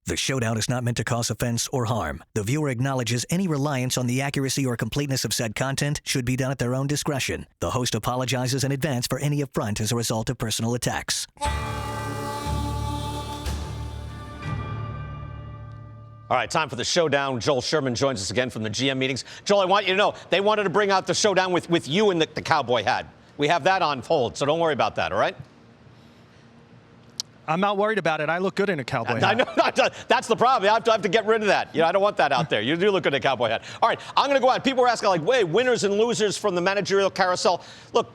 The showdown is not meant to cause offense or harm. The viewer acknowledges any reliance on the accuracy or completeness of said content should be done at their own discretion. The host apologizes in advance for any affront as a result of personal attacks. All right, time for the showdown. Joel Sherman joins us again from the GM meetings. Joel, I want you to know, they wanted to bring out the showdown with you and the cowboy hat. We have that on hold, so don't worry about that, all right? I'm not worried about it. I look good in a cowboy hat. I know, that's the problem. I have to get rid of that. I don't want that out there. You do look good in a cowboy hat. All right, I'm going to go out. People are asking, like, wait, winners and losers from the managerial carousel. Look,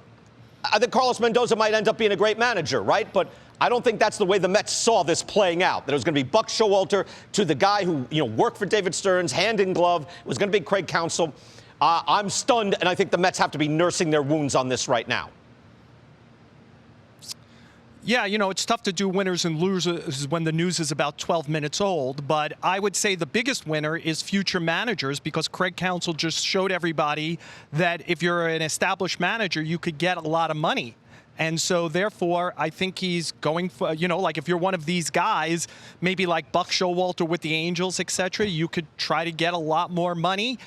I think Carlos Mendoza might end up being a great manager, right? But I don't think that's the way the Mets saw this playing out. That it was going to be Buck Showalter to the guy who, worked for David Stearns, hand in glove. It was going to be Craig Counsell. I'm stunned, and I think the Mets have to be nursing their wounds on this right now. Yeah, it's tough to do winners and losers when the news is about 12 minutes old. But I would say the biggest winner is future managers, because Craig Counsell just showed everybody that if you're an established manager, you could get a lot of money. And so, therefore, I think he's going for, like if you're one of these guys, maybe like Buck Showalter with the Angels, et cetera, you could try to get a lot more money.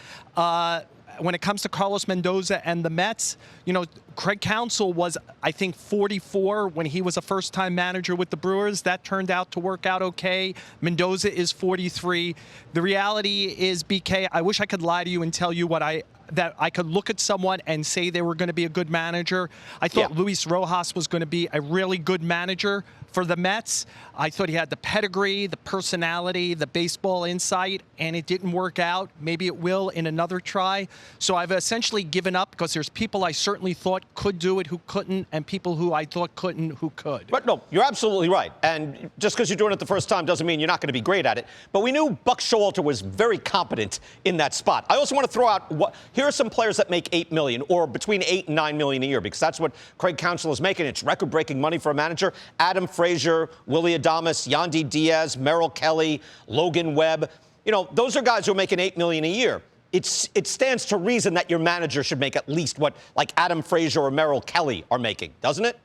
When it comes to Carlos Mendoza and the Mets, Craig Counsell was, I think, 44 when he was a first-time manager with the Brewers. That turned out to work out okay. Mendoza is 43. The reality is, BK, I wish I could lie to you and tell you that I could look at someone and say they were going to be a good manager. I thought Luis Rojas was going to be a really good manager for the Mets. I thought he had the pedigree, the personality, the baseball insight, and it didn't work out. Maybe it will in another try. So I've essentially given up, because there's people I certainly thought could do it who couldn't, and people who I thought couldn't who could. But no, you're absolutely right. And just because you're doing it the first time doesn't mean you're not going to be great at it. But we knew Buck Showalter was very competent in that spot. I also want to throw out, here are some players that make $8 million or between $8 and $9 million a year, because that's what Craig Counsell is making. It's record-breaking money for a manager. Adam Frazier, Willie Adames, Yandy Diaz, Merrill Kelly, Logan Webb. Those are guys who are making $8 million a year. It stands to reason that your manager should make at least what, like, Adam Frazier or Merrill Kelly are making, doesn't it?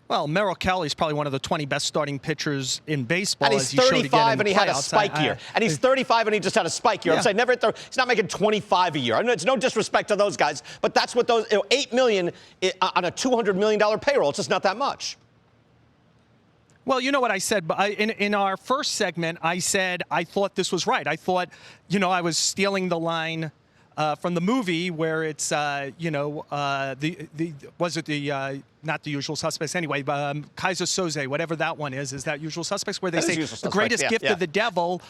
Well, Merrill Kelly is probably one of the 20 best starting pitchers in baseball. And he's 35 and he had a spike year. And he's 35 and he just had a spike year. I'm saying he's not making 25 a year. I mean, it's no disrespect to those guys, but that's what those, $8 million on a $200 million payroll. It's just not that much. Well, you know what I said in our first segment. I said I thought this was right. I thought, I was stealing the line from the movie where it's, not The Usual Suspects. Anyway, Kaiser Soze, whatever that one is that Usual Suspects, where they say the greatest gift of the devil.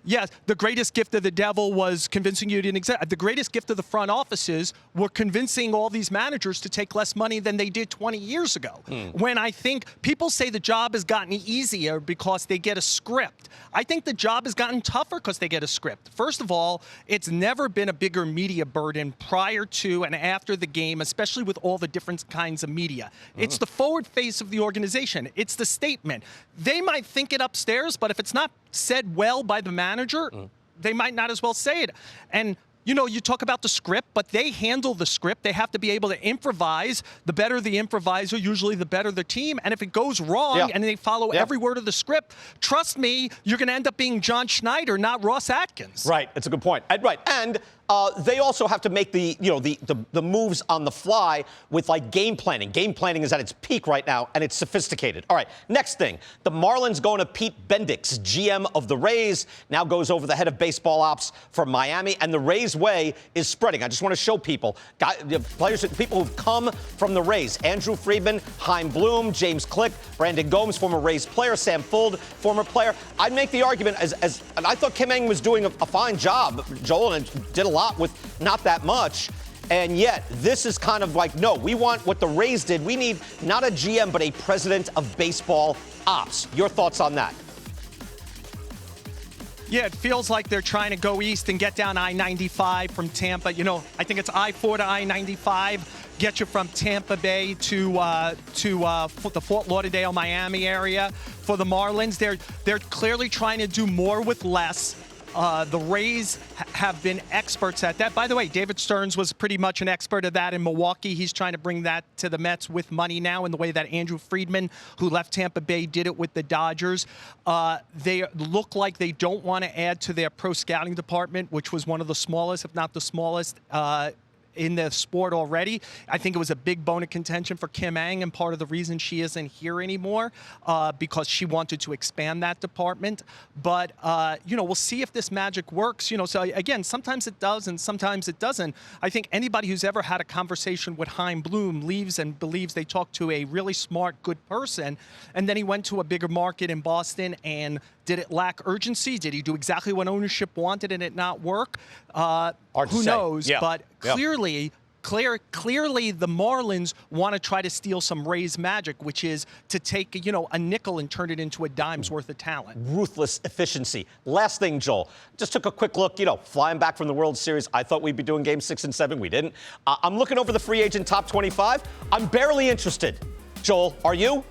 Yes, the greatest gift of the devil was convincing you didn't exist. The greatest gift of the front offices were convincing all these managers to take less money than they did 20 years ago. When I think people say the job has gotten easier because they get a script. I think the job has gotten tougher because they get a script. First of all, it's never been a bigger media burden prior to and after the game, especially with all the different kinds of media. It's the forward face of the organization. It's the statement. They might think it upstairs, but if it's not said well by the manager, they might not as well say it. And you talk about the script, but they handle the script. They have to be able to improvise. The better the improviser, usually the better the team. And if it goes wrong and they follow every word of the script, trust me, you're going to end up being John Schneider, not Ross Atkins. Right. It's a good point. Right. And they also have to make the moves on the fly with, like, game planning. Game planning is at its peak right now, and it's sophisticated. All right, next thing. The Marlins going to Pete Bendix, GM of the Rays, now goes over the head of baseball ops for Miami, and the Rays way is spreading. I just want to show people, people who've come from the Rays. Andrew Friedman, Chaim Bloom, James Click, Brandon Gomes, former Rays player, Sam Fuld, former player. I'd make the argument, and I thought Kim Ng was doing a fine job, Joel, and did a lot with not that much. And yet, this is kind of like, no, we want what the Rays did. We need not a GM, but a president of baseball ops. Your thoughts on that? Yeah, it feels like they're trying to go east and get down I-95 from Tampa. I think it's I-4 to I-95. Get you from Tampa Bay to the Fort Lauderdale, Miami area. For the Marlins, they're clearly trying to do more with less. The Rays have been experts at that. By the way, David Stearns was pretty much an expert at that in Milwaukee. He's trying to bring that to the Mets with money now in the way that Andrew Friedman, who left Tampa Bay, did it with the Dodgers. They look like they don't want to add to their pro scouting department, which was one of the smallest, if not the smallest, in the sport already. I think it was a big bone of contention for Kim Ang, and part of the reason she isn't here anymore because she wanted to expand that department. But, we'll see if this magic works. So again, sometimes it does and sometimes it doesn't. I think anybody who's ever had a conversation with Chaim Bloom leaves and believes they talked to a really smart, good person, and then he went to a bigger market in Boston. And did it lack urgency? Did he do exactly what ownership wanted and it not work? Who knows? Yeah. But clearly the Marlins want to try to steal some Rays magic, which is to take a nickel and turn it into a dime's worth of talent. Ruthless efficiency. Last thing, Joel. Just took a quick look, flying back from the World Series. I thought we'd be doing Game 6 and 7. We didn't. I'm looking over the free agent top 25. I'm barely interested. Joel, are you?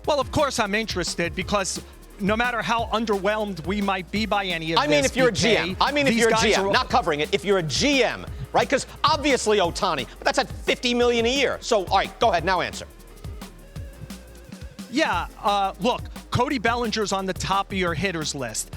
Well, of course I'm interested because no matter how underwhelmed we might be by any of this, if you're a GM. If you're a GM, not covering it. If you're a GM, right? Because obviously Ohtani, but that's at $50 million a year. So, all right, go ahead. Now answer. Yeah, look, Cody Bellinger's on the top of your hitters list.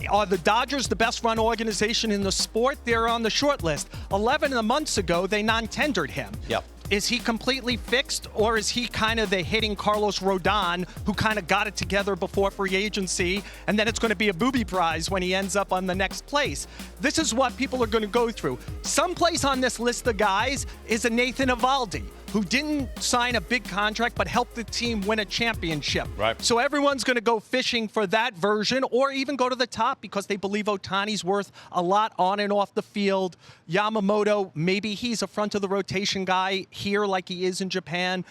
Are the Dodgers the best run organization in the sport? They're on the short list. 11 months ago, they non-tendered him. Yep. Is he completely fixed, or is he kind of the hitting Carlos Rodon who kind of got it together before free agency, and then it's going to be a booby prize when he ends up on the next place? This is what people are going to go through. Someplace on this list of guys is a Nathan Eovaldi, who didn't sign a big contract but helped the team win a championship. Right. So everyone's going to go fishing for that version or even go to the top because they believe Ohtani's worth a lot on and off the field. Yamamoto, maybe he's a front of the rotation guy here like he is in Japan.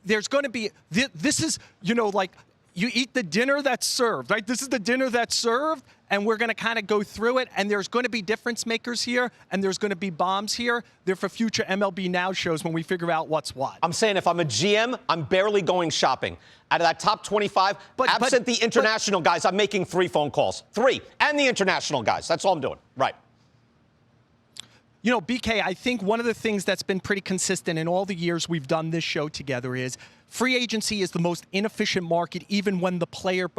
There's going to be – this is, like you eat the dinner that's served, right? This is the dinner that's served, and we're going to kind of go through it, and there's going to be difference makers here, and there's going to be bombs here. They're for future MLB Now shows when we figure out what's what. I'm saying if I'm a GM, I'm barely going shopping. Out of that top 25, absent the international guys, I'm making 3 phone calls. 3. And the international guys. That's all I'm doing. Right. BK, I think one of the things that's been pretty consistent in all the years we've done this show together is free agency is the most inefficient market, even when the player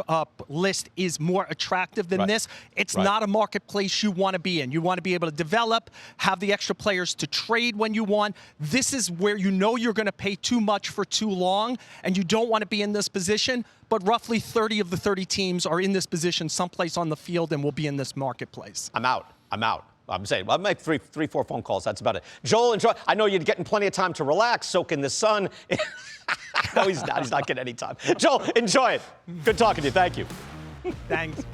list is more attractive than this. It's not a marketplace you want to be in. You want to be able to develop, have the extra players to trade when you want. This is where you're going to pay too much for too long, and you don't want to be in this position. But roughly 30 of the 30 teams are in this position someplace on the field and will be in this marketplace. I'm out. I'm saying, I'll make 3, 4 phone calls. That's about it. Joel, enjoy. I know you're getting plenty of time to relax, soak in the sun. No, he's not. He's not getting any time. Joel, enjoy it. Good talking to you. Thank you. Thanks.